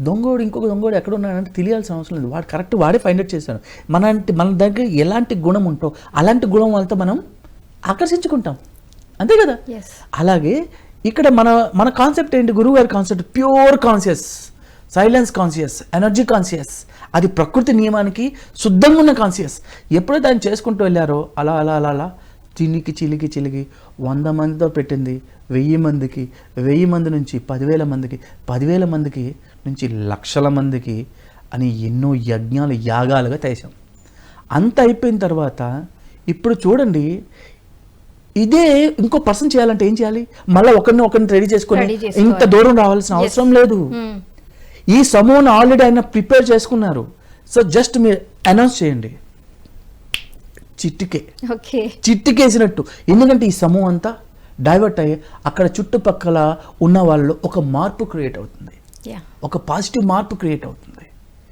దొంగోడు ఇంకొక దొంగోడు ఎక్కడ ఉన్నాడంటే తెలియాల్సిన అవసరం లేదు, వాడు కరెక్ట్ వాడే ఫైండ్ అవుట్ చేశాడు. మన దగ్గర ఎలాంటి గుణం ఉంటో అలాంటి గుణం వాళ్ళతో మనం ఆకర్షించుకుంటాం, అంతే కదా. అలాగే ఇక్కడ మన కాన్సెప్ట్ ఏంటి, గురువు గారి concept pure conscious, silence conscious, energy conscious, అది ప్రకృతి నియమానికి శుద్ధంగా ఉన్న కాన్షియస్. ఎప్పుడైతే ఆయన చేసుకుంటూ వెళ్ళారో అలా అలా అలా అలా చిలికి 100 మందితో పెట్టింది 1000 మందికి, 1000 మంది నుంచి 10,000 మందికి, 10,000 మందికి నుంచి లక్షల మందికి అని ఎన్నో యజ్ఞాలు యాగాలుగా చేశాం. అంత అయిపోయిన తర్వాత ఇప్పుడు చూడండి, ఇదే ఇంకో పర్సన్ చేయాలంటే ఏం చేయాలి, మళ్ళీ ఒకరిని రెడీ చేసుకొని ఇంత దూరం రావాల్సిన అవసరం లేదు. ఈ సమూహం ఆల్రెడీ ఆయన ప్రిపేర్ చేసుకున్నారు. సో జస్ట్ మీరు అనౌన్స్ చేయండి, చిట్టికేసినట్టు. ఎందుకంటే ఈ సమూహం అంతా డైవర్ట్ అయ్యి అక్కడ చుట్టుపక్కల ఉన్న వాళ్ళు ఒక మార్పు క్రియేట్ అవుతుంది, ఒక పాజిటివ్ మార్పు క్రియేట్ అవుతుంది.